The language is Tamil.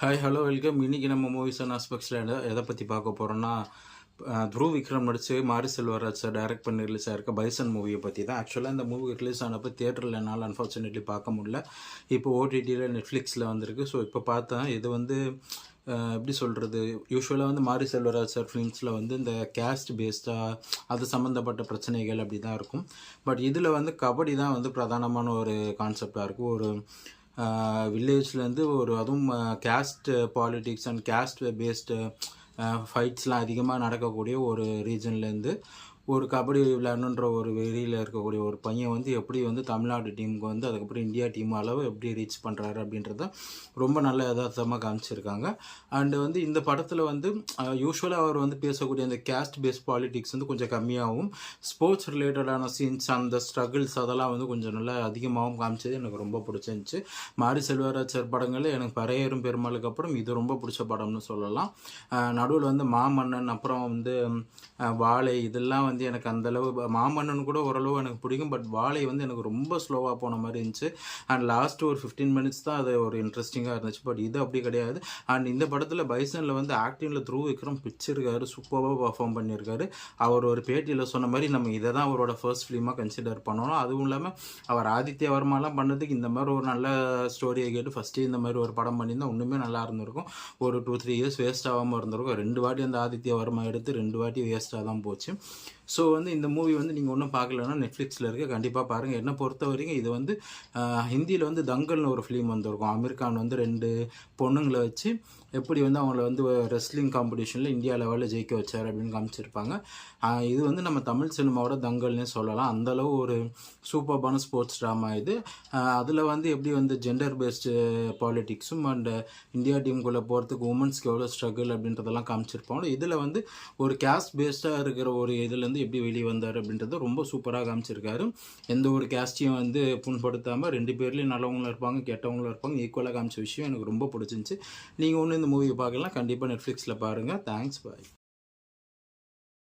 Hi hello welcome. இன்றைக்கி நம்ம மூவிஸ் அண்ட் ஆஸ்பெக்ட்ஸில் எதை பற்றி பார்க்க போகிறோன்னா, த்ருவ் விக்ரம் நடித்து மாரி செல்வராஜ் சார் டைரக்ட் பண்ணி ரிலீஸ் ஆகிருக்க பைசன் மூவியை பற்றி தான். ஆக்சுவலாக இந்த மூவி ரிலீஸ் ஆனப்போ தியேட்டரில் என்னால் அன்ஃபார்ச்சுனேட்லி பார்க்க முடியல. இப்போ ஓடிடியில் நெட்ஃப்ளிக்ஸில் வந்திருக்கு. ஸோ இப்போ பார்த்தேன். இது வந்து எப்படி சொல்கிறது, யூஸ்வலாக வந்து மாரி செல்வராஜ் சார் ஃபிலிம்ஸில் வந்து இந்த கேஸ்ட் பேஸ்டாக அது சம்மந்தப்பட்ட பிரச்சனைகள் அப்படி தான் இருக்கும். பட் இதில் வந்து கபடி தான் வந்து பிரதானமான ஒரு கான்செப்டாக இருக்கும். ஒரு வில்லேஜ்லேருந்து அதுவும் caste politics and caste based ஃபைட்ஸ்லாம் அதிகமாக நடக்கக்கூடிய ஒரு ரீஜன்லேருந்து ஒரு கபடி விளையாடணுன்ற ஒரு வெறியில் இருக்கக்கூடிய ஒரு பையன் வந்து எப்படி வந்து தமிழ்நாடு டீமுக்கு வந்து அதுக்கப்புறம் இந்தியா டீம் அளவு எப்படி ரீச் பண்ணுறாரு அப்படின்றத ரொம்ப நல்ல யதார்த்தமாக காமிச்சிருக்காங்க. அண்டு வந்து இந்த படத்தில் வந்து யூஸ்வலாக அவர் வந்து பேசக்கூடிய அந்த கேஸ்ட் பேஸ்ட் பாலிட்டிக்ஸ் வந்து கொஞ்சம் கம்மியாகவும், ஸ்போர்ட்ஸ் ரிலேட்டடான சீன்ஸ் அந்த ஸ்ட்ரகிள்ஸ் அதெல்லாம் வந்து கொஞ்சம் நல்லா அதிகமாகவும் காமிச்சது எனக்கு ரொம்ப பிடிச்சிருந்துச்சு. மாரி செல்வராஜ் சார் படங்களில் எனக்கு பறையேறும் பெருமாளுக்கு அப்புறம் இது ரொம்ப பிடிச்ச படம்னு சொல்லலாம். நடுவில் வந்து மாமன்னன், அப்புறம் வந்து வாழை, இதெல்லாம் வந்து எனக்கு அந்தளவு, மாமன்னன் கூட ஓரளவு எனக்கு பிடிக்கும். பட் வாழை வந்து எனக்கு ரொம்ப ஸ்லோவாக போன மாதிரி இருந்துச்சு. அண்ட் லாஸ்ட் ஒரு 15 மினிட்ஸ் தான் அது ஒரு இன்ட்ரெஸ்டிங்காக இருந்துச்சு. பட் இது அப்படி கிடையாது. அண்ட் இந்த படத்தில் பைசனில் வந்து ஆக்டிங்கில் த்ருவ் விக்ரம் பிடிச்சிருக்காரு, சூப்பராக பர்ஃபார்ம் பண்ணியிருக்காரு. அவர் ஒரு பேட்டியில் சொன்ன மாதிரி நம்ம இதை தான் அவரோட ஃபர்ஸ்ட் ஃபிலிமாக கன்சிடர் பண்ணணும். அதுவும் இல்லாமல் அவர் ஆதித்ய வர்மாலாம் பண்ணதுக்கு இந்த மாதிரி ஒரு நல்ல ஸ்டோரியை கேட்டு ஃபஸ்ட்டு இந்த மாதிரி ஒரு படம் பண்ணியிருந்தால் இன்னுமே நல்லா இருந்திருக்கும். ஒரு 2-3 இயர்ஸ் வேஸ்ட் ஆகாமல் இருந்திருக்கும். 2 வாட்டி அந்த ஆதித்ய வர்மா எடுத்து 2 வாட்டி வேஸ்ட்டாக தான் போச்சு. ஸோ வந்து இந்த மூவி வந்து நீங்கள் ஒன்றும் பார்க்கலன்னா நெட்ஃப்ளிக்ஸில் இருக்க, கண்டிப்பாக பாருங்கள். என்னை பொறுத்த வரைக்கும் இது வந்து ஹிந்தியில் வந்து தங்கல்னு ஒரு ஃபிலிம் வந்திருக்கும். அமீர் கான் வந்து 2 பொண்ணுங்களை வச்சு எப்படி வந்து அவங்கள வந்து ரெஸ்லிங் காம்படிஷனில் இந்தியா லெவலில் ஜெயிக்க வச்சார் அப்படின்னு காமிச்சிருப்பாங்க. இது வந்து நம்ம தமிழ் சினிமாவோட தங்கல்னே சொல்லலாம். அந்தளவு ஒரு சூப்பர்பான ஸ்போர்ட்ஸ் ட்ராமா இது. அதில் வந்து எப்படி வந்து ஜெண்டர் பேஸ்டு பாலிட்டிக்ஸும் அண்ட் இந்தியா டீமுக்குள்ளே போகிறதுக்கு உமன்ஸ்க்கு எவ்வளோ ஸ்ட்ரகிள் அப்படின்றதெல்லாம் காமிச்சிருப்பாங்க. இதில் வந்து ஒரு கேஸ்ட் பேஸ்டாக இருக்கிற ஒரு இதுலேருந்து எப்படி வெளியே வந்தார் அப்படின்றத ரொம்ப சூப்பராக காமிச்சிருக்காரு. எந்த ஒரு கேஸ்டையும் வந்து புண்படுத்தாமல் 2 பேர்லேயும் நல்லவங்களும் இருப்பாங்க, கெட்டவங்களும் இருப்பாங்க, ஈக்குவலாக காமிச்ச விஷயம் எனக்கு ரொம்ப பிடிச்சிருந்துச்சு. நீங்கள் ஒன்று இந்த மூவியை பார்க்கலாம், கண்டிப்பாக நெட்ஃப்ளிக்ஸில் பாருங்கள். தேங்க்ஸ், பாய்.